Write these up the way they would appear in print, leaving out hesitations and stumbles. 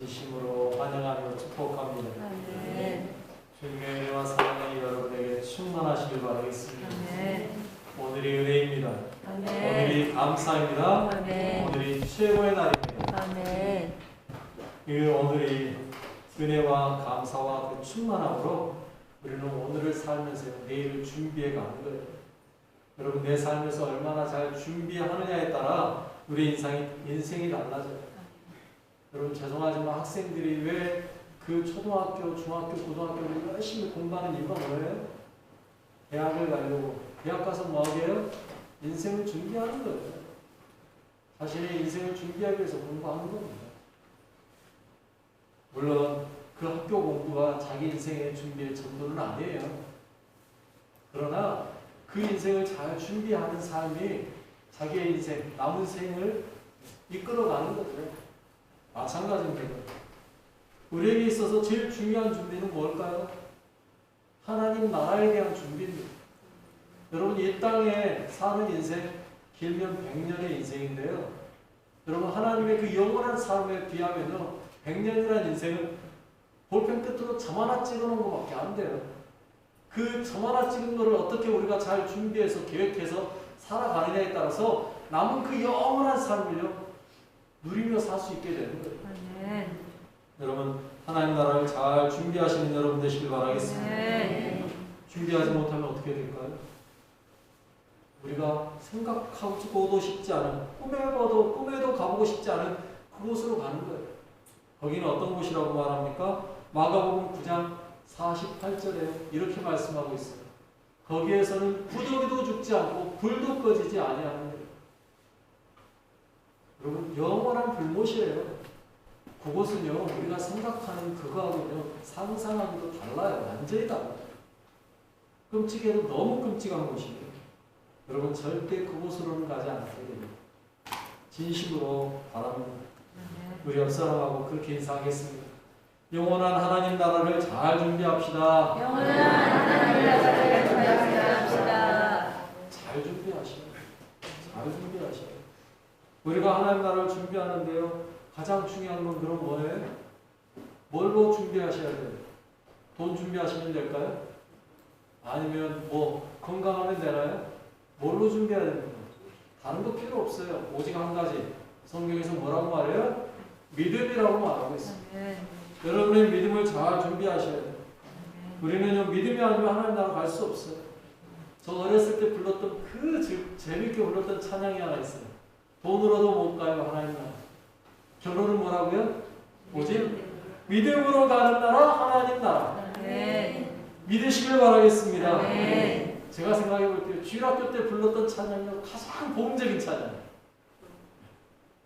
진심으로 환영하며 축복합니다. 아멘. 주님의 은혜와 사랑이 여러분에게 충만하시길 바라겠습니다. 아멘. 오늘이 은혜입니다. 아멘. 오늘이 감사입니다. 아멘. 오늘이 최고의 날입니다. 아멘. 그 오늘이 은혜와 감사와 그 충만함으로 우리는 오늘을 살면서 내일을 준비해 가는 거예요. 여러분, 내 삶에서 얼마나 잘 준비하느냐에 따라 우리 인생이 달라져요. 여러분, 죄송하지만 학생들이 왜 그 초등학교, 중학교, 고등학교를 열심히 공부하는 이유가 뭐예요? 대학을 가려고. 대학 가서 뭐 하게요? 인생을 준비하는 거예요. 자신의 인생을 준비하기 위해서 공부하는 겁니다. 물론 그 학교 공부가 자기 인생의 준비의 전부는 아니에요. 그러나 그 인생을 잘 준비하는 삶이 자기의 인생, 남은 생을 이끌어가는 거죠. 마찬가지입니다. 우리에게 있어서 제일 중요한 준비는 뭘까요? 하나님 나라에 대한 준비입니다. 여러분, 이 땅에 사는 인생 길면 100년의 인생인데요. 여러분, 하나님의 그 영원한 삶에 비하면요, 100년이라는 인생은 볼펜 끝으로 점 하나 찍어놓은 것밖에 안 돼요. 그 점 하나 찍은 거를 어떻게 우리가 잘 준비해서 계획해서 살아가느냐에 따라서 남은 그 영원한 삶을요, 누리며 살 수 있게 되는 거예요. 아멘. 여러분, 하나님 나라를 잘 준비하시는 여러분 되시길 바라겠습니다. 아멘. 준비하지 못하면 어떻게 될까요? 우리가 생각하고도 싶지 않은, 꿈에도 가보고 싶지 않은 그곳으로 가는 거예요. 거기는 어떤 곳이라고 말합니까? 마가복음 9장 48절에 이렇게 말씀하고 있어요. 거기에서는 구더기도 죽지 않고 불도 꺼지지 아니하는 거예요. 여러분, 영원한 불못이에요. 그곳은요, 우리가 생각하는 그거하고요, 상상하기도 달라요. 완전히 달라요. 끔찍해도 너무 끔찍한 곳이에요. 여러분, 절대 그곳으로는 가지 않게 됩니다. 진심으로 바랍니다. 우리 옆 사람하고 그렇게 인사하겠습니다. 영원한 하나님 나라를 잘 준비합시다. 영원한 하나님 나라를 준비합시다. 잘 준비하시오. 잘 준비하시오. 우리가 하나님 나라를 준비하는데요, 가장 중요한 건 그럼 뭐예요? 뭘로 준비하셔야 돼요? 돈 준비하시면 될까요? 아니면 뭐 건강하면 되나요? 뭘로 준비해야 됩니까? 다른 거 필요 없어요. 오직 한 가지. 성경에서 뭐라고 말해요? 믿음이라고 말하고 있습니다. 아멘. 여러분의 믿음을 잘 준비하셔야 돼요. 우리는요, 믿음이 아니면 하나님 나라 갈 수 없어요. 저 어렸을 때 불렀던 재밌게 불렀던 찬양이 하나 있어요. 돈으로도 못 가요, 하나님 나라. 결론은 뭐라고요? 오직 믿음으로 가는 나라, 하나님 나라. 아멘. 믿으시길 바라겠습니다. 아멘. 제가 생각해 볼게요. 주일학교 때 불렀던 찬양이 가장 복음적인 찬양.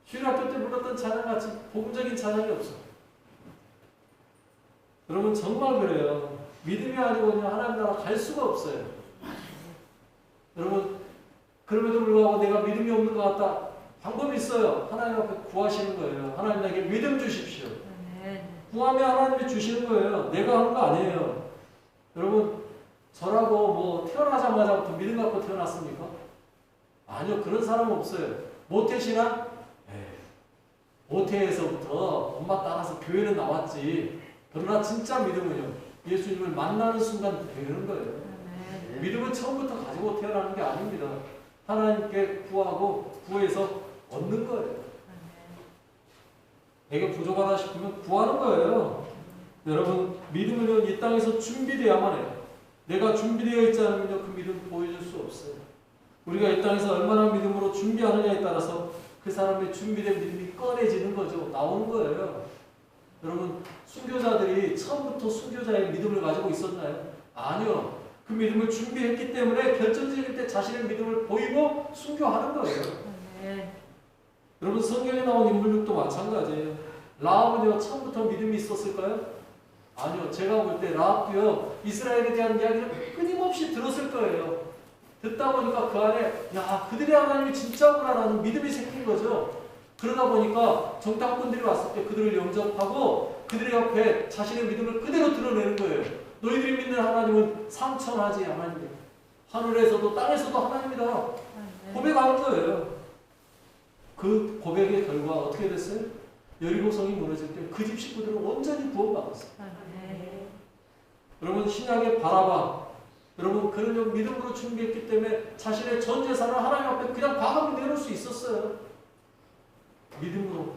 주일학교 때 불렀던 찬양같이 복음적인 찬양이 없어요. 여러분, 정말 그래요. 믿음이 아니고 그냥 하나님 나라 갈 수가 없어요. 여러분, 그럼에도 불구하고 내가 믿음이 없는 것 같다. 방법이 있어요. 하나님 앞에 구하시는 거예요. 하나님 나에게 믿음 주십시오. 아멘. 구하면 하나님이 주시는 거예요. 내가 하는 거 아니에요. 여러분, 저라고 뭐 태어나자마자부터 믿음 갖고 태어났습니까? 아니요. 그런 사람은 없어요. 모태신앙? 모태에서부터 엄마 따라서 교회는 나왔지. 그러나 진짜 믿음은요, 예수님을 만나는 순간 되는 거예요. 아멘. 믿음은 처음부터 가지고 태어나는 게 아닙니다. 하나님께 구하고 구해서 얻는 거예요. 내가 부족하다 싶으면 구하는 거예요. 여러분, 믿음은 이 땅에서 준비되어야만 해요. 내가 준비되어 있지 않으면 그 믿음 보여줄 수 없어요. 우리가 이 땅에서 얼마나 믿음으로 준비하느냐에 따라서 그 사람의 준비된 믿음이 꺼내지는 거죠. 나오는 거예요. 여러분, 순교자들이 처음부터 순교자의 믿음을 가지고 있었나요? 아니요. 그 믿음을 준비했기 때문에 결정적일 때 자신의 믿음을 보이고 순교하는 거예요. 아멘. 여러분, 성경에 나온 인물들도 마찬가지예요. 라합은요, 처음부터 믿음이 있었을까요? 아니요. 제가 볼 때 라합도요, 이스라엘에 대한 이야기를 끊임없이 들었을 거예요. 듣다 보니까 그 안에, 야, 그들의 하나님이 진짜구나라는 믿음이 생긴 거죠. 그러다 보니까 정탐꾼들이 왔을 때 그들을 영접하고 그들의 옆에 자신의 믿음을 그대로 드러내는 거예요. 너희들이 믿는 하나님은 삼천하지 하나님, 하늘에서도 땅에서도 하나님이다. 아멘. 고백하는 거예요. 그 고백의 결과 어떻게 됐어요? 여리고성이 무너질 때 그 집 식구들은 온전히 구원받았어요. 아멘. 여러분 신약의 바라바 여러분 그는 믿음으로 준비했기 때문에 자신의 전 재산을 하나님 앞에 그냥 과감히 내놓을 수 있었어요. 믿음으로.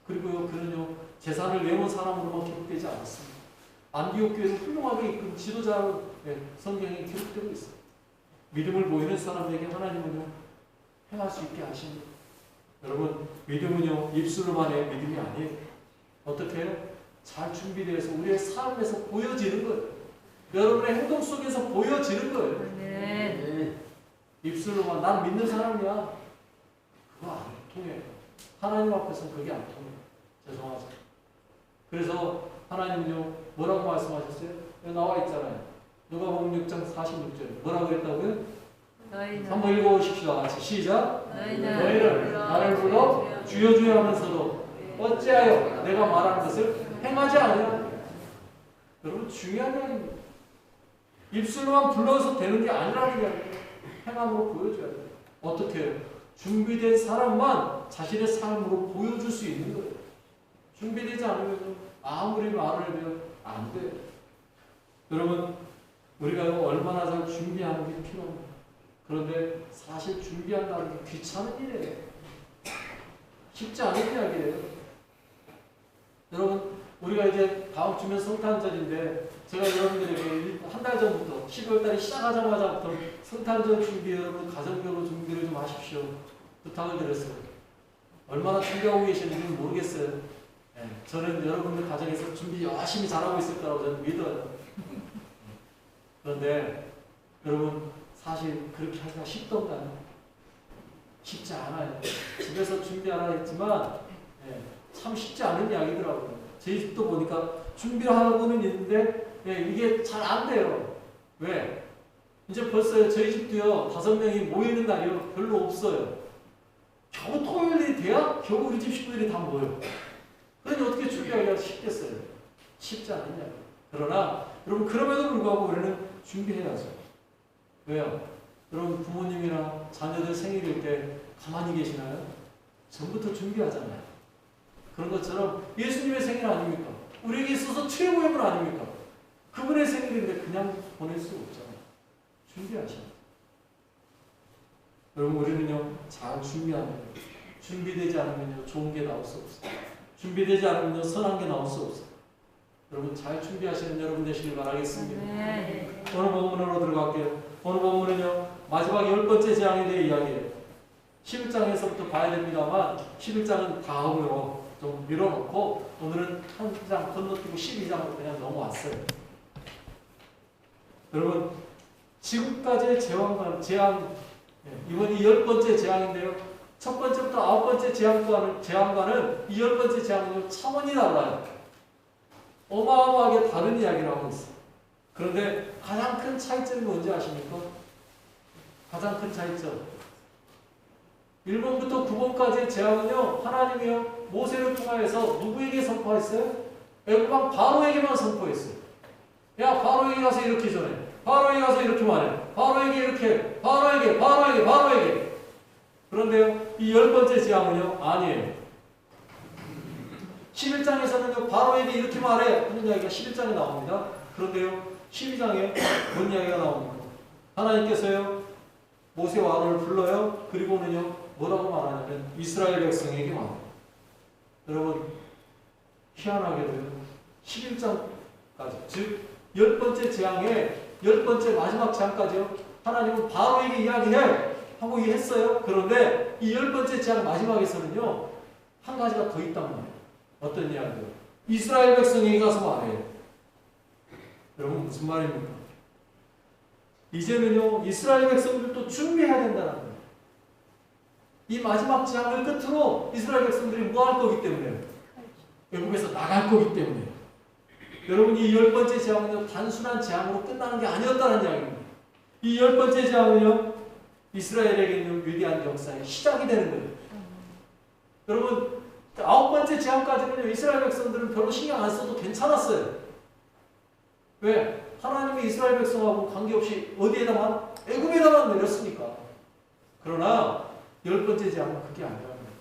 그리고요 그는요 재산을 내놓은 사람으로만 기록되지 않았습니다. 안디옥 교회를 훌륭하게 이끈 지도자로 성경에 기록되고 있어요. 믿음을 보이는 사람에게 하나님은요 행할 수 있게 하십니다. 여러분 믿음은요 입술로만 의 믿음이 아니에요. 어떻게 해요? 잘 준비되어서 우리의 삶에서 보여지는 거예요. 여러분의 행동 속에서 보여지는 거예요. 아멘. 입술로만 난 믿는 사람이야. 그거 안 통해요. 하나님 앞에서는 그게 안 통해요. 죄송하죠. 그래서 하나님은요 뭐라고 말씀하셨어요? 여기 나와 있잖아요. 누가복음 6장 46절 뭐라고 그랬다고요? 한번 읽어보십시다. 같이 시작. 너희는 나를 불러 주여 주여 하면서도 어찌하여 내가 말하는 것을 행하지 않으냐? 여러분 중요한 이야기입니다. 입술로만 불러서 되는 게 아니라는 이야기예요. 행함으로 보여줘야 돼요. 어떻게 해요? 준비된 사람만 자신의 삶으로 보여줄 수 있는 거예요. 준비되지 않으면 아무리 말을 해도 안 돼요. 여러분 우리가 얼마나 잘 준비하는 게 필요합니다. 그런데 사실 준비한다는 게 귀찮은 일이에요. 쉽지 않은 이야기예요. 여러분 우리가 이제 다음 주면 성탄절인데 제가 여러분들에게 한 달 전부터 12월 달에 시작하자마자부터 성탄절 준비 여러분 가정적으로 준비를 좀 하십시오. 부탁을 드렸어요. 얼마나 준비하고 계시는지 모르겠어요. 네, 저는 여러분들 가정에서 준비 열심히 잘하고 있을 거라고 저는 믿어요. 그런데 여러분 사실 그렇게 하기가 쉽던가요? 쉽지 않아요. 집에서 준비하라 했지만 참 쉽지 않은 이야기더라고요. 저희 집도 보니까 준비를 하고는 있는데 이게 잘 안 돼요. 왜? 이제 벌써 저희 집도요 5명이 모이는 날이요 별로 없어요. 겨우 토요일이 돼야 겨우 우리 집 식구들이 다 모여요. 그러니 어떻게 준비하기가 쉽겠어요? 쉽지 않은 이야기. 그러나 여러분 그럼에도 불구하고 우리는 준비해야죠. 왜요? 여러분 부모님이나 자녀들 생일일 때 가만히 계시나요? 전부터 준비하잖아요. 그런 것처럼 예수님의 생일 아닙니까? 우리에게 있어서 최고의 분 아닙니까? 그분의 생일인데 그냥 보낼 수 없잖아요. 준비하셔야 돼요. 여러분 우리는요 잘 준비하면 준비되지 않으면요 좋은 게 나올 수 없어요. 준비되지 않으면요 선한 게 나올 수 없어요. 여러분 잘 준비하시는 여러분 되시길 바라겠습니다. 오늘 본문으로 들어갈게요. 오늘 본문은요 마지막 10번째 재앙에 대해 이야기해요. 11장에서부터 봐야 됩니다만 11장은 다음으로 좀 밀어놓고 오늘은 한 장 건너뛰고 12장으로 그냥 넘어왔어요. 여러분 지금까지의 재앙 이번이 10번째 재앙인데요. 첫 번째부터 9번째 재앙과는 이 10번째 재앙은 차원이 달라요. 어마어마하게 다른 이야기를 하고 있어요. 그런데 가장 큰 차이점이 뭔지 아십니까? 가장 큰 차이점 1번부터 9번까지의 재앙은요 하나님이요 모세를 통하여서 누구에게 선포했어요? 애굽왕 바로에게만 선포했어요. 야 바로에게 가서 이렇게 전해, 바로에게 가서 이렇게 말해, 바로에게 이렇게, 바로에게. 그런데요 이 10번째 재앙은요 아니에요. 11장에서는요 바로에게 이렇게 말해 하는 이야기가 11장에 나옵니다. 그런데요 12장에 뭔 이야기가 나옵니까? 하나님께서요 모세와 아론을 불러요. 그리고는요 뭐라고 말하냐면 이스라엘 백성에게 말해요. 여러분 희한하게도요 11장까지 즉 10번째 재앙의 10번째 마지막 재앙까지요 하나님은 바로에게 이야기해 하고 했어요. 그런데 이 10번째 재앙 마지막에서는요 한 가지가 더 있단 말이에요. 어떤 이야기요? 이스라엘 백성에게 가서 말해요. 여러분 무슨 말입니까? 이제는요 이스라엘 백성들도 준비해야 된다는 거예요. 이 마지막 재앙을 끝으로 이스라엘 백성들이 뭐 할 거기 때문에 애굽에서 나갈 거기 때문에 여러분 이 10번째 재앙은요 단순한 재앙으로 끝나는 게 아니었다는 이야기입니다. 이 10번째 재앙은요 이스라엘에게 있는 위대한 역사의 시작이 되는 거예요. 여러분 9번째 재앙까지는요 이스라엘 백성들은 별로 신경 안 써도 괜찮았어요. 왜? 하나님이 이스라엘 백성하고 관계없이 어디에다만? 애굽에다만 내렸으니까. 그러나 10번째 재앙은 그게 아니라는 거예요.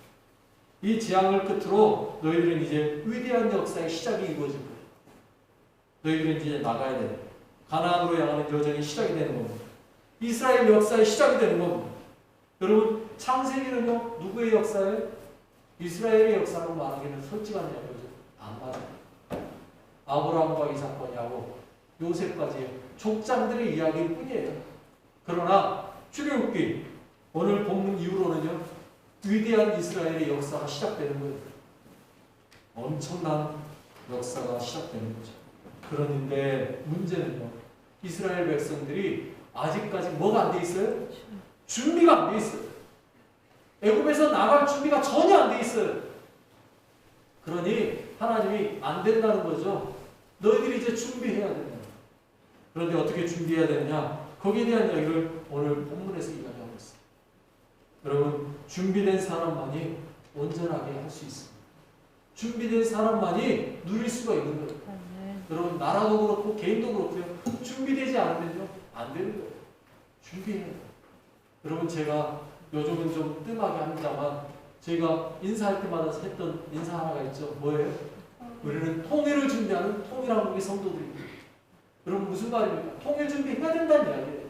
이 재앙을 끝으로 너희들은 이제 위대한 역사의 시작이 이루어질 거예요. 너희들은 이제 나가야 돼요. 가나안으로 향하는 여정이 시작이 되는 겁니다. 이스라엘 역사의 시작이 되는 겁니다. 여러분 창세기는요 누구의 역사예요? 이스라엘의 역사라고 말하기는 솔직한 이야기죠. 안 맞아요. 아브라함과 이삭과 야곱, 요셉까지 족장들의 이야기일 뿐이에요. 그러나 출애굽기 오늘 본문 이후로는요 위대한 이스라엘의 역사가 시작되는 거예요. 엄청난 역사가 시작되는 거죠. 그런데 문제는요 이스라엘 백성들이 아직까지 뭐가 안 돼 있어요? 준비가 안 돼 있어요. 애굽에서 나갈 준비가 전혀 안 돼 있어요. 그러니 하나님이 안 된다는 거죠. 너희들이 이제 준비해야 된다. 그런데 어떻게 준비해야 되느냐? 거기에 대한 이야기를 오늘 본문에서 이야기하고 있어요. 여러분 준비된 사람만이 온전하게 할 수 있습니다. 준비된 사람만이 누릴 수가 있는 거예요. 여러분 나라도 그렇고 개인도 그렇고요. 준비되지 않으면요 안 되는 거예요. 준비해야 돼요. 여러분 제가 요즘은 좀 뜸하게 합니다만 제가 인사할 때마다 했던 인사 하나가 있죠. 뭐예요? 우리는 통일을 준비하는 통일한국의 성도들입니다. 여러분 무슨 말입니까? 통일 준비해야 된다는 이야기예요.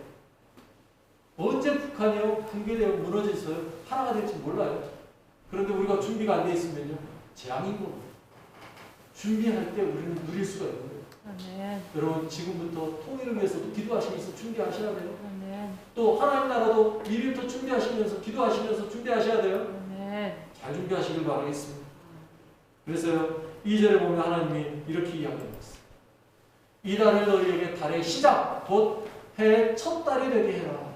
언제 북한이요 붕괴되고 무너졌어요? 하나가 될지 몰라요. 그런데 우리가 준비가 안 돼 있으면요 재앙인 겁니다. 준비할 때 우리는 누릴 수가 있는 거예요. 아멘. 여러분 지금부터 통일을 위해서도 기도하시면서 준비하셔야 돼요. 아멘. 또 하나님 나라도 미리부터 준비하시면서 기도하시면서 준비하셔야 돼요. 아멘. 잘 준비하시길 바라겠습니다. 그래서요 2절에 보면 하나님이 이렇게 이야기하고 있어요. 이 달을 너희에게 달의 시작 곧 해의 첫 달이 되게 해라.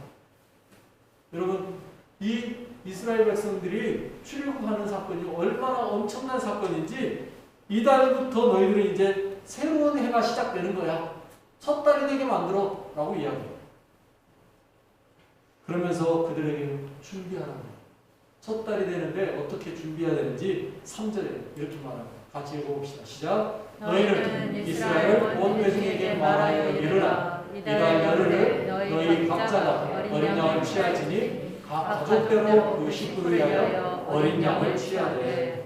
여러분 이 이스라엘 백성들이 출애굽하는 사건이 얼마나 엄청난 사건인지 이 달부터 너희들은 이제 새로운 해가 시작되는 거야. 첫 달이 되게 만들어 라고 이야기해요. 그러면서 그들에게 준비하라는 거예요. 첫 달이 되는데 어떻게 준비해야 되는지 3절에 이렇게 말합니다. 같이 읽어봅시다. 시작. 너희는 이스라엘 온 회중에게 말하여 이르라. 이달 열흘을 너희 각자가 어린 양을 취할지니 각 가족대로 그 식구를 위하여 어린 양을 취하되.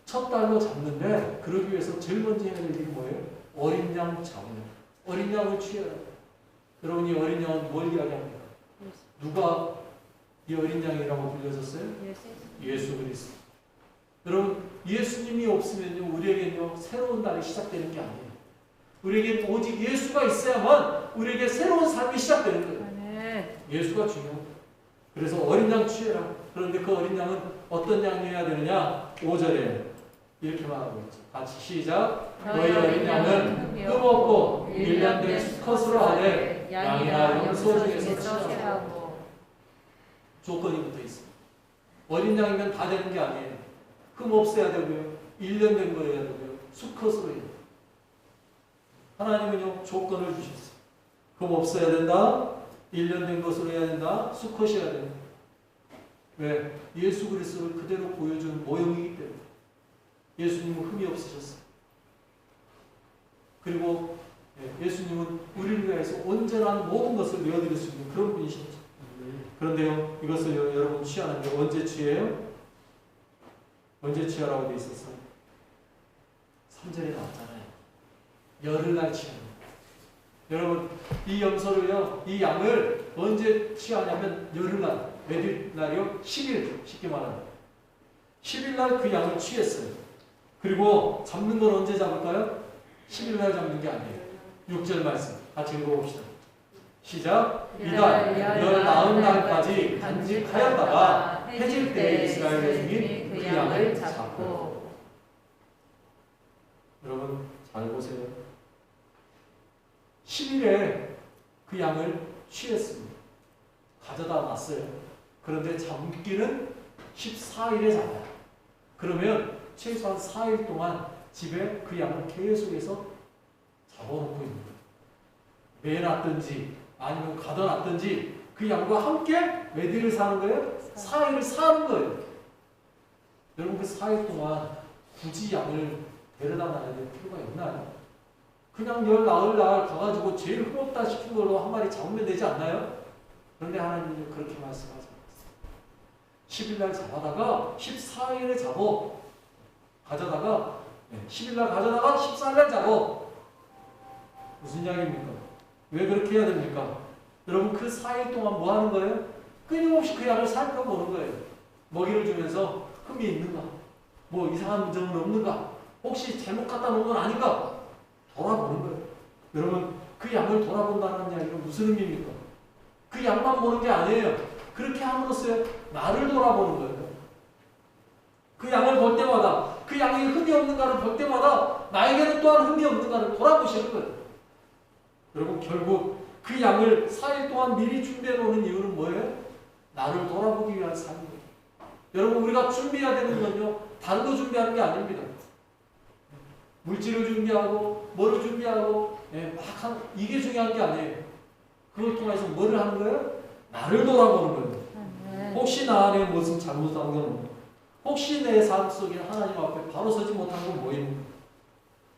첫 달로 잡는데 그러기 위해서 제일 먼저 해야 될 일이 뭐예요? 어린 양 잡는. 어린 양을 취해라. 여러분이 어린 양은 뭘 이야기합니까? 누가 이 어린 양이라고 불려졌어요? 예수 그리스도. 여러분 예수님이 없으면요 우리에게는요 새로운 달이 시작되는 게 아니에요. 우리에게 오직 예수가 있어야만 우리에게 새로운 삶이 시작되는 거예요. 예수가 중요해요. 그래서 어린 양 취해라. 그런데 그 어린 양은 어떤 양이어야 되느냐? 5절에 이렇게 말하고 있죠. 같이 시작. 너희 어린 양은 흠 없고 1년 된 수컷으로 하되 양이나 염소 중에서 취하고. 조건이 붙어 있습니다. 어린 양이면 다 되는 게 아니에요. 흠 없어야 되고요. 1년 된 거여야 되고요. 수컷으로 해야 돼요. 하나님은요 조건을 주셨어요. 흠 없어야 된다. 1년 된 것으로 해야 된다. 수컷이어야 된다. 왜? 예수 그리스도를 그대로 보여주는 모형이기 때문에. 예수님은 흠이 없으셨어요. 그리고 예수님은 우리를 위해서 온전한 모든 것을 내어드릴 수 있는 그런 분이셨죠. 그런데요, 이것을 여러분 취하는데 언제 취해요? 언제 취하라고 되어 있었어요? 3절에 나왔잖아요. 열흘날 취합니다. 여러분, 이 염소를요, 이 양을 언제 취하냐면 열흘날, 몇일 날이요? 10일, 쉽게 말하면. 10일날 그 양을 취했어요. 그리고 잡는 건 언제 잡을까요? 10일날 잡는 게 아니에요. 6절 말씀 같이 읽어봅시다. 시작. 이달 열 나흔 날까지 간직하였다가 해질 때 이스라엘 백성이 그 양을 잡고. 여러분 잘 보세요. 10일에 그 양을 취했습니다. 가져다 놨어요. 그런데 잡기는 14일에 잡아요. 그러면 최소한 4일 동안 집에 그 양을 계속해서 잡아놓고 있는 거예요. 매놨든지 아니면 가둬놨든지 그 양과 함께 몇 일을 사는 거예요? 4일을 사는 거예요. 여러분 그 4일 동안 굳이 양을 데려다 놔야 될 필요가 있나요? 그냥 열 나흘 날 가가지고 제일 흠없다 싶은 걸로 한 마리 잡으면 되지 않나요? 그런데 하나님은 그렇게 말씀하지 않았어요. 10일날 잡아다가 14일에 잡어. 가져다가 10일날 가져다가 14일날 잡어. 무슨 이야기입니까? 왜 그렇게 해야 됩니까? 여러분 그 4일 동안 뭐 하는 거예요? 끊임없이 그 양을 살펴보는 거예요. 먹이를 주면서 흠이 있는가? 뭐 이상한 점은 없는가? 혹시 잘못 갖다 놓은 건 아닌가? 돌아보는 거예요. 여러분 그 양을 돌아본다는 이야기는 무슨 의미입니까? 그 양만 보는 게 아니에요. 그렇게 함으로써 나를 돌아보는 거예요. 그 양을 볼 때마다 그 양이 흠이 없는가를 볼 때마다 나에게는 또한 흠이 없는가를 돌아보시는 거예요. 여러분 결국 그 양을 4일 동안 미리 준비해 놓는 이유는 뭐예요? 나를 돌아보기 위한 삶이에요. 여러분 우리가 준비해야 되는 건요 다른 거 준비하는 게 아닙니다. 물질을 준비하고 뭐를 준비하고 이게 중요한 게 아니에요. 그걸 통해서 뭐를 하는 거예요? 나를 돌아보는 거예요. 혹시 나 안에 무슨 잘못한 건 혹시 내 삶 속에 하나님 앞에 바로 서지 못한 건 뭐입니까?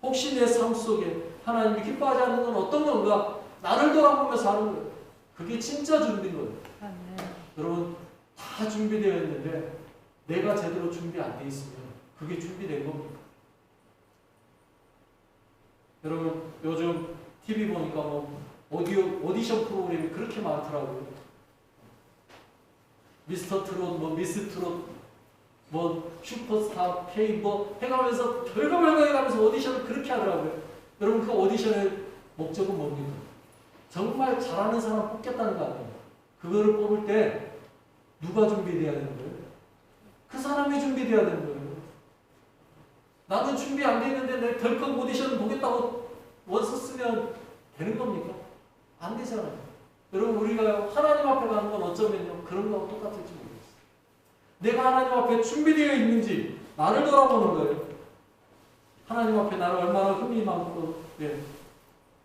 혹시 내 삶 속에 하나님이 기뻐하지 않는 건 어떤 건가? 나를 돌아보면서 하는 거예요. 그게 진짜 준비인 거예요. 여러분 다 준비되어 있는데 내가 제대로 준비 안 돼 있으면 그게 준비된 겁니까? 여러분 요즘 TV 보니까 뭐 오디션 프로그램이 그렇게 많더라고요. 미스터 트롯, 뭐 미스 트롯, 뭐 슈퍼스타 K 뭐 해가면서 별거 해가면서 오디션을 그렇게 하더라고요. 여러분 그 오디션의 목적은 뭡니까? 정말 잘하는 사람 뽑겠다는 거 아니에요. 그거를 뽑을 때 누가 준비돼야 되는 거예요? 그 사람이 준비돼야 되는 거예요. 나는 준비 안 돼 있는데 내 덜컥 오디션 보겠다고 원서 쓰면 되는 겁니까? 안 되잖아요. 여러분 우리가 하나님 앞에 가는 건 어쩌면요 그런 거하고 똑같을지 모르겠어요. 내가 하나님 앞에 준비되어 있는지 나를 돌아보는 거예요. 하나님 앞에 나를 얼마나 흠이 많고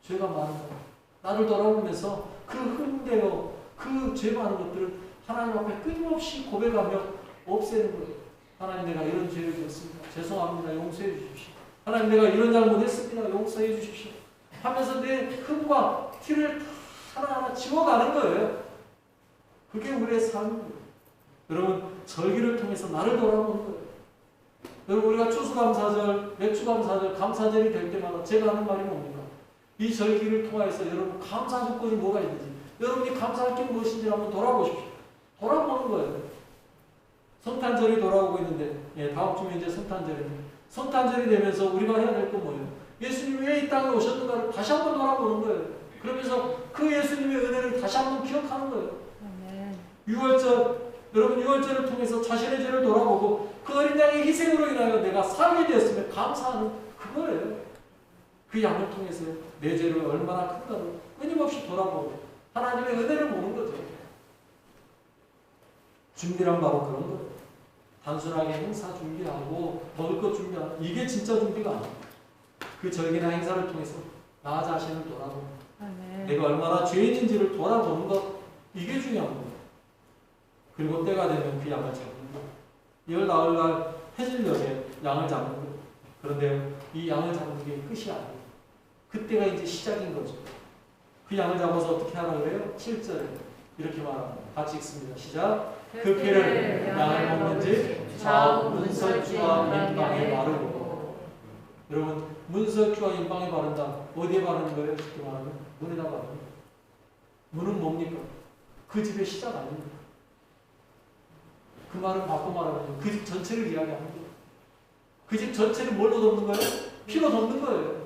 죄가 많은가 나를 돌아보면서 그 흠되어 그 죄 많은 것들을 하나님 앞에 끊임없이 고백하며 없애는 거예요. 하나님 내가 이런 죄를 지었습니다. 죄송합니다. 용서해 주십시오. 하나님 내가 이런 잘못했습니다. 용서해 주십시오. 하면서 내 흠과 티를 하나하나 지워가는 거예요. 그게 우리의 삶입니다. 여러분 절기를 통해서 나를 돌아보는 거예요. 여러분 우리가 추수감사절, 맥주감사절, 감사절이 될 때마다 제가 하는 말이 뭡니까? 이 절기를 통해서 여러분 감사 조건이 뭐가 있는지 여러분이 감사할 게 무엇인지 한번 돌아보십시오. 돌아보는 거예요. 성탄절이 돌아오고 있는데 다음 주면 이제 성탄절인데 성탄절이 되면서 우리가 해야 될 건 뭐예요? 예수님이 왜 이 땅에 오셨는가를 다시 한번 돌아보는 거예요. 그러면서 그 예수님의 은혜를 다시 한번 기억하는 거예요. 유월절, 여러분 유월절을 통해서 자신의 죄를 돌아보고 그 어린 양의 희생으로 인하여 내가 살게 되었으면 감사하는 그거예요. 그 양을 통해서 내 죄를 얼마나 큰가를 끊임없이 돌아보고 하나님의 은혜를 보는 거죠. 준비란 바로 그런 거예요. 단순하게 행사 준비하고 먹을 것 준비하고 이게 진짜 준비가 아니에요. 그 절기나 행사를 통해서 나 자신을 돌아보는 내가 얼마나 죄인인지를 돌아보는 것 이게 중요한 거예요. 그리고 때가 되면 그 양을 잡는 거예요. 열 나흘날 해질녘에 양을 잡는 거예요. 그런데 이 양을 잡는 게 끝이 아니에요. 그때가 이제 시작인 거죠. 그 양을 잡아서 어떻게 하라 그래요? 7절에 이렇게 말합니다. 같이 읽습니다. 시작. 그 피를 양을 먹는지 좌우 문설주와 인방에 바르고. 여러분 문설주와 인방에 바른다. 어디에 바르는 거예요? 쉽게 말하면 문에다 바르는 거예요. 문은 뭡니까? 그 집의 시작 아닙니까? 그 말은 바꿔 말하면 그 집 전체를 이야기하는 거예요. 그 집 전체를 뭘로 덮는 거예요? 피로 덮는 거예요.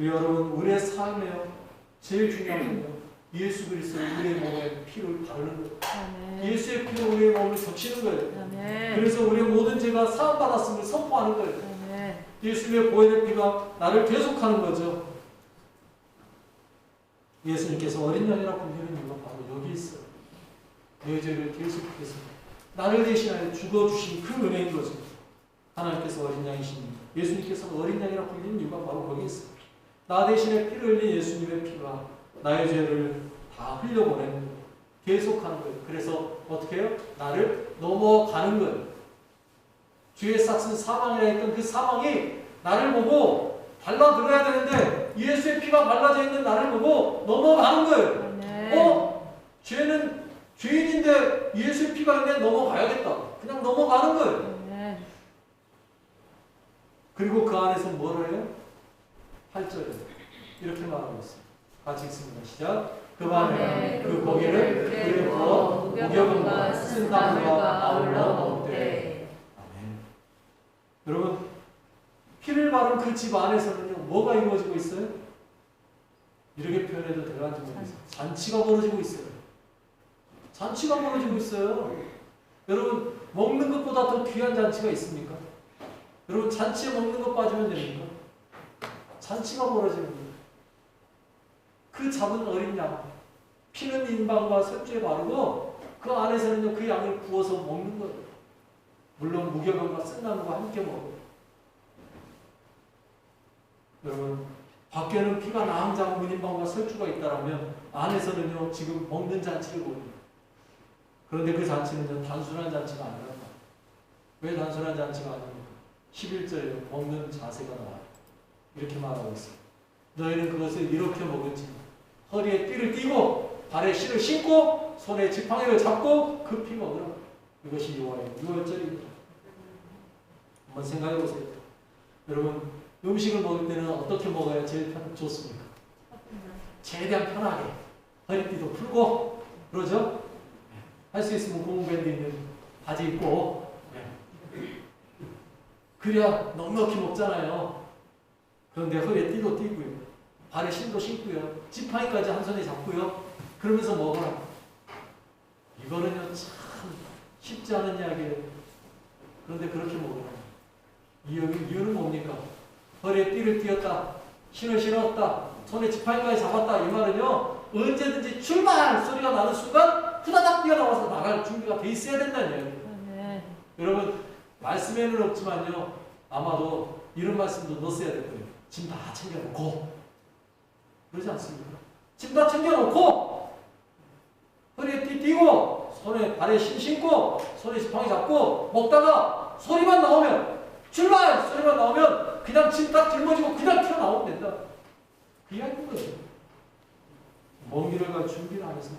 여러분 우리의 삶에요 제일 중요한 건요 예수 그리스도의 우리의 몸에 피를 바르는 거예요. 예수의 피로 우리의 몸을 적시는 거예요. 그래서 우리의 모든 죄가 사함받았음을 선포하는 거예요. 예수님의 보혈의 피가 나를 대속하는 거죠. 예수님께서 어린 양이라 불리는 이유가 바로 여기 있어요. 내 죄를 대속해서 나를 대신하여 죽어주신 그 은혜인 거죠. 하나님께서 어린 양이십니다. 예수님께서 어린 양이라 불리는 이유가 바로 거기 있어요. 나 대신에 피를 흘린 예수님의 피가 나의 죄를 다 흘려보내는 거예요. 계속하는 거예요. 그래서 어떻게 해요? 나를 넘어가는 거예요. 죄의 싹슨 사망이라 했던 그 사망이 나를 보고 달라들어야 되는데 예수의 피가 발라져 있는 나를 보고 넘어가는 거예요. 죄는 죄인인데 예수의 피가 있네 넘어가야겠다. 그냥 넘어가는 거예요. 아멘. 그리고 그 안에서 뭘 해요? 8절에 이렇게 말하고 있어요. 같이 읽습니다. 시작. 그 밤에 그 고기를 불에 구워 무교병과 쓴 나물과 아울러 먹되. 아멘. 여러분 피를 바른 그 집 안에서는요 뭐가 이루어지고 있어요? 이렇게 표현해도 될런지 모르겠어요. 잔치가 벌어지고 있어요. 잔치가 벌어지고 있어요. 여러분 먹는 것보다 더 귀한 잔치가 있습니까? 여러분 잔치에 먹는 것 빠지면 됩니까? 잔치가 벌어지는 거예요. 그 잡은 어린 양, 피는 인방과 설주에 바르고 그 안에서는요 그 양을 구워서 먹는 거예요. 물론 무교병과 쓴나물과 함께 먹어요. 여러분 밖에는 피가 나음장 문인방과 설주가 있다라면 안에서는요 지금 먹는 잔치를 보여요. 그런데 그 잔치는요 단순한 잔치가 아니라 왜 단순한 잔치가 아닙니까? 11절에 먹는 자세가 나와요. 이렇게 말하고 있어요. 너희는 그것을 이렇게 먹을지 허리에 띠를 띠고 발에 실을 신고 손에 지팡이를 잡고 급히 먹으라. 이것이 여호와의 유월절입니다. 한번 생각해 보세요. 여러분 음식을 먹을 때는 어떻게 먹어야 제일 좋습니까? 최대한 편하게 허리띠도 풀고 그러죠? 할 수 있으면 고무밴드 있는 바지 입고 그래야 넉넉히 먹잖아요. 그런데 허리에 띠도 띠고요. 발에 신도 신고요. 지팡이까지 한 손에 잡고요. 그러면서 먹어라. 이거는요 참 쉽지 않은 이야기예요. 그런데 그렇게 먹어라. 이유는 뭡니까? 허리에 띠를 띠었다. 신을 신었다. 손에 지팡이까지 잡았다. 이 말은요 언제든지 출발 소리가 나는 순간 후다닥 뛰어나와서 나갈 준비가 돼 있어야 된다는 이야기예요. 여러분 말씀에는 없지만요 아마도 이런 말씀도 넣었어야 될 거예요. 짐 다 챙겨놓고 그러지 않습니까? 짐 다 챙겨놓고 허리에 띠 띠고 손에 발에 신 신고 손에 지팡이 잡고 먹다가 소리만 나오면 출발 소리만 나오면 그냥 짐 딱 짊어지고 그냥 튀어나오면 된다. 그 이야기인 거예요. 먼 길을 갈 준비를 안 해서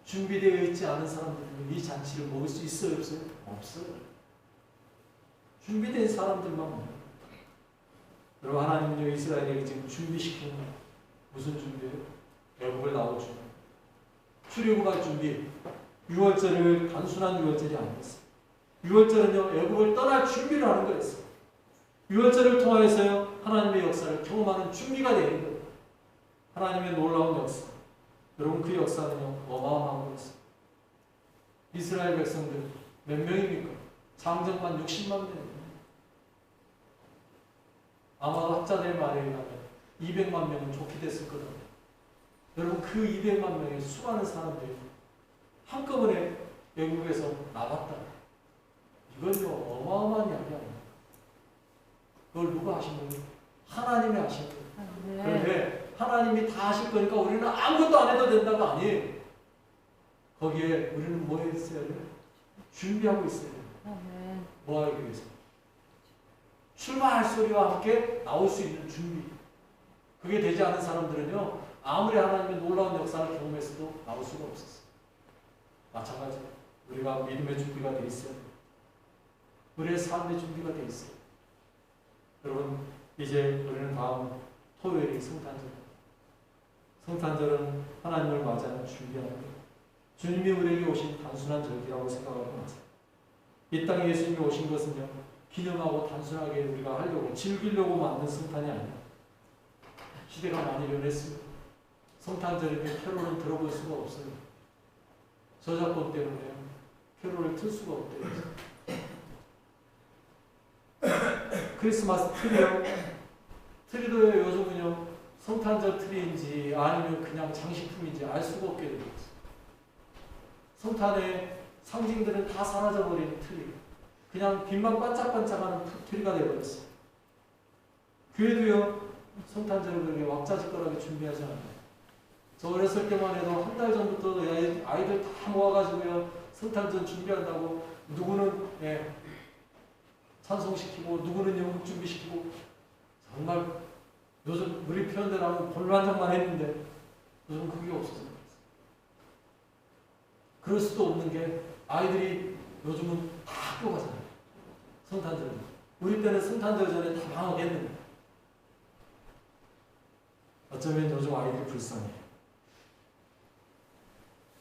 준비되어 있지 않은 사람들은 이 잔치를 먹을 수 있어요? 없어요? 없어요. 준비된 사람들만 먹어요. 여러분 하나님은요 이스라엘에게 지금 준비시키는 무슨 준비예요? 애굽을 나올 준비. 출애굽할 준비. 6월절을 단순한 6월절이 아니었어요. 6월절은요 애굽을 떠날 준비를 하는 거였어요. 6월절을 통하여서요 하나님의 역사를 경험하는 준비가 되는 거예요. 하나님의 놀라운 역사. 여러분 그 역사는요 어마어마한 거였어요. 이스라엘 백성들 몇 명입니까? 장정만 60만 명입니다. 아마도 학자들의 말에 의하면 200만 명은 좋게 됐을 거다. 여러분 그 200만 명의 수많은 사람들이 한꺼번에 외국에서 나갔다. 이건요 어마어마한 이야기 아닙니까? 그걸 누가 하신 거예요? 하나님이 하신 거예요. 그런데 하나님이 다 하실 거니까 우리는 아무것도 안 해도 된다가 아니에요. 거기에 우리는 뭐 했어야 돼요? 준비하고 있어야 돼요. 뭐 하기 위해서? 출마할 소리와 함께 나올 수 있는 준비. 그게 되지 않은 사람들은요 아무리 하나님의 놀라운 역사를 경험했어도 나올 수가 없었어요. 마찬가지로 우리가 믿음의 준비가 돼 있어요. 우리의 삶의 준비가 돼 있어요. 여러분 이제 우리는 다음 토요일이 성탄절입니다. 성탄절은 하나님을 맞이하는 준비하는 것. 주님이 우리에게 오신 단순한 절기라고 생각하고 마세요. 이 땅에 예수님이 오신 것은요 기념하고 단순하게 우리가 하려고 즐기려고 만든 성탄이 아니에요. 시대가 많이 변했습니다. 성탄절인데 캐롤은 들어볼 수가 없어요. 저작권 때문에 캐롤을 틀 수가 없대요. 크리스마스 트리요. 트리도 요즘은요 성탄절 트리인지 아니면 그냥 장식품인지 알 수가 없게 되고 있어요. 성탄의 상징들은 다 사라져버린 트리. 그냥 빛만 반짝반짝하는 트리가 되어버렸어요. 교회도요 성탄절을 그렇게 왁자지껄하게 준비하지 않아요. 저 어렸을 때만 해도 한 달 전부터 아이들 다 모아가지고요 성탄절 준비한다고 누구는 찬송시키고 누구는 연극 준비시키고 정말 요즘 우리 표현대로 하면 볼만장만 했는데 요즘 그게 없어서 그럴 수도 없는 게 아이들이 요즘은 다 학교 가잖아요. 성탄절. 우리 때는 성탄절 전에 다 방학했는데 어쩌면 요즘 아이들이 불쌍해.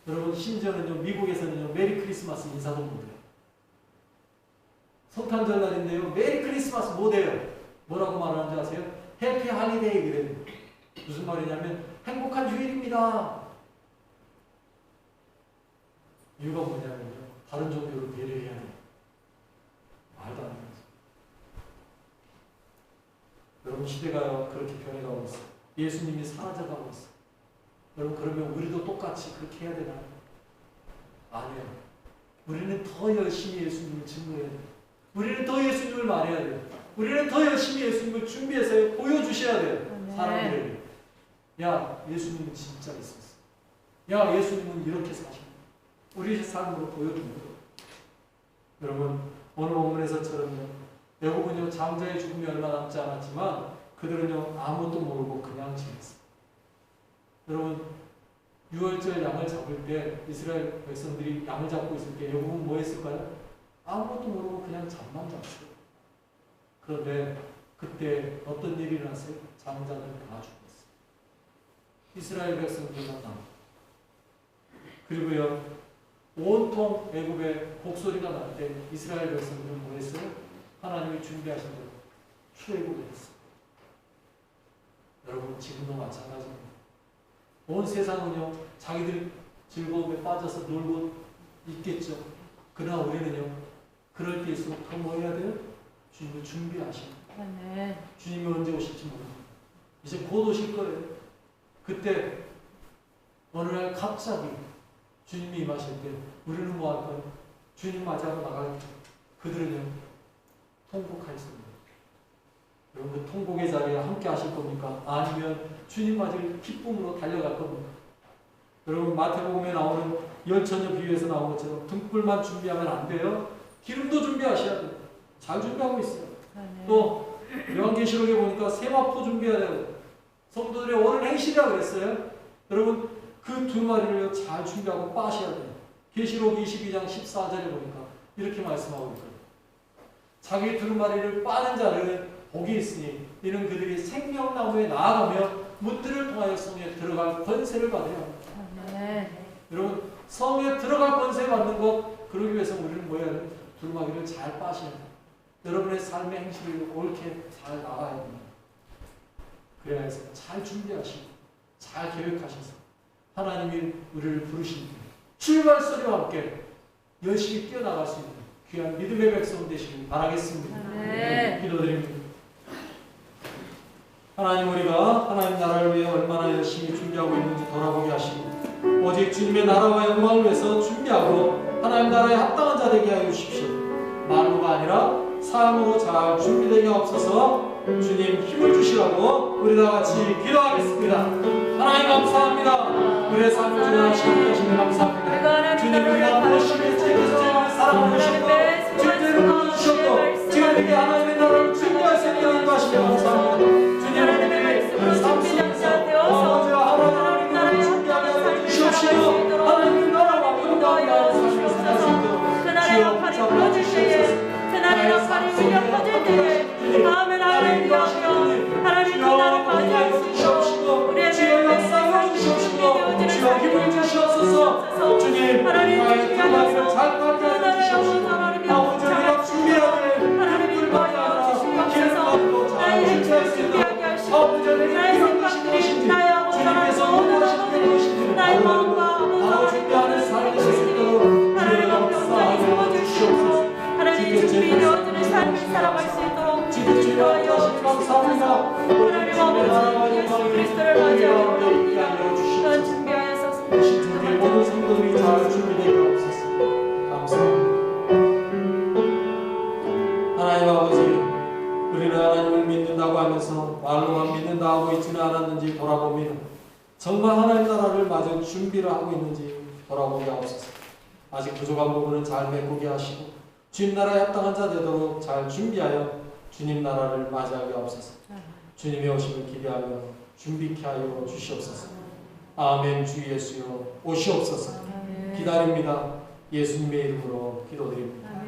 여러분 심지어는요 미국에서는요 메리 크리스마스 인사도 못해요. 성탄절 날인데요 메리 크리스마스 못해요. 뭐라고 말하는지 아세요? 해피 할리데이 그래요. 무슨 말이냐면 행복한 휴일입니다. 이유가 뭐냐면요 다른 종교를 배려해야 돼요. 말도 안 되는 거죠. 여러분 시대가 그렇게 변해가고 있어요. 예수님이 사라져가고 있어요. 여러분 그러면 우리도 똑같이 그렇게 해야 되나요? 아니에요. 우리는 더 열심히 예수님을 증거해야 돼요. 우리는 더 예수님을 말해야 돼요. 우리는 더 열심히 예수님을 준비해서 보여주셔야 돼요. 사람들에게. 야 예수님은 진짜 있었어. 야 예수님은 이렇게 사십니다. 우리의 삶으로 보여줍니다. 여러분 오늘 본문에서처럼요 애굽은요 장자의 죽음이 얼마 남지 않았지만 그들은요 아무것도 모르고 그냥 지냈어요. 여러분 유월절 양을 잡을 때 이스라엘 백성들이 양을 잡고 있을 때 애굽은 뭐 했을까요? 아무것도 모르고 그냥 잠만 잤어요. 그런데 그때 어떤 일이 일어났어요? 장자들 다 죽었어요. 이스라엘 백성들만 남았어요. 그리고요 온통 애굽에 곡소리가 날 때 이스라엘 백성들은 뭐 했어요? 하나님이 준비하신 대로 출애굽을 했어요. 여러분 지금도 마찬가지입니다. 온 세상은요 자기들 즐거움에 빠져서 놀고 있겠죠. 그러나 우리는요 그럴 때일수록 더 뭐 해야 돼요? 주님을 준비하십니다. 주님이 언제 오실지 모릅니다. 이제 곧 오실 거예요. 그때 어느 날 갑자기 주님이 임하실 때 우리는 뭐 할까요? 주님 맞이하고 나가겠죠. 그들은요 통곡하였습니다. 여러분 그 통곡의 자리에 함께 하실 겁니까? 아니면 주님 맞을 기쁨으로 달려갈 겁니까? 여러분 마태복음에 나오는 열처녀 비유에서 나온 것처럼 등불만 준비하면 안 돼요. 기름도 준비하셔야 돼요. 잘 준비하고 있어요. 또 요한계시록에 보니까 세마포 준비해야 돼요. 성도들의 오늘 행실이라고 그랬어요. 여러분 그 두루마리를 잘 준비하고 빠셔야 돼요. 계시록 22장 14절에 보니까 이렇게 말씀하고 있거든요. 자기 두루마리를 빠는 자를 복이 있으니 이는 그들이 생명나무에 나아가며 문들을 통하여 성에 들어갈 권세를 받으려 합니다. 여러분 성에 들어갈 권세 받는 것 그러기 위해서 우리는 뭐 해야 돼요? 두루마리를 잘 빠셔야 돼요. 여러분의 삶의 행실을 옳게 잘 나가야 됩니다. 그래야 해서 잘 준비하시고 잘 계획하셔서 하나님이 우리를 부르신 출발소리와 함께 열심히 뛰어나갈 수 있는 귀한 믿음의 백성 되시길 바라겠습니다. 기도드립니다. 하나님 우리가 하나님 나라를 위해 얼마나 열심히 준비하고 있는지 돌아보게 하시고 오직 주님의 나라와 영광을 위해서 준비하고 하나님 나라에 합당한 자 되게 하여 주십시오. 말로가 아니라 삶으로 잘 준비되게 하옵소서. 주님 힘을 주시라고 우리 다 같이 기도하겠습니다. 하나님 감사합니다. 우리의 삶을 주관하시고 계시는 감사합니다. 주님 우리가 무엇이든지 주님을 사랑하고 주시고 주님을 부르주셨고 지금 하나님의 나라를 준비할 수 있게 인도하시며 감사합니다. 주님 우리의 삶 속에서 아버지와 하나님 나라를 준비하게 하여 주시옵시고 하나님의 나라와 영광을 삶을 살 수 있도록 주여 붙잡아 주시옵소서. 그날의 역할이 위력 퍼질 때에 다음에 나를 위하여 하나님 그 나를 맞이할 수 있도록 우리의 역사가 주시옵시고 주여 힘을 주시옵소서. 주님 하나님의 준비하여서 잘 받게 해주시옵시고 아버지가 준비해야 될 하나님을 받아 주시옵소서. 나의 행실을 준비하게 하시고 나의 생각들이 나의 아버지께서 원하시는 대로 나의 마음과 아버지 하나님의 삶이 되시도록 하나님 앞에 온전히 세워주시옵소서. 하나님 준비되어지는 삶을 살아갈 수 있도록 인도하여 주시옵소서. 하나님 아버지 예수 그리스도를 맞이하여 원합니다. 또한 준비하여서 모든 성도들이 잘 준비되게 하옵소서. 감사합니다. 하나님 아버지 우리는 하나님을 믿는다고 하면서 말로만 믿는다 하고 있지는 않았는지 돌아보며 정말 하나님 나라를 맞을 준비를 하고 있는지 돌아보게 하옵소서. 아직 부족한 부분은 잘 메꾸게 하시고 주님 나라에 합당한 자 되도록 잘 준비하여 주님 나라를 맞이하게 하옵소서. 주님의 오심을 기대하며 준비케 하여 주시옵소서. 아멘. 주 예수여 오시옵소서. 기다립니다. 예수님의 이름으로 기도드립니다. 아멘.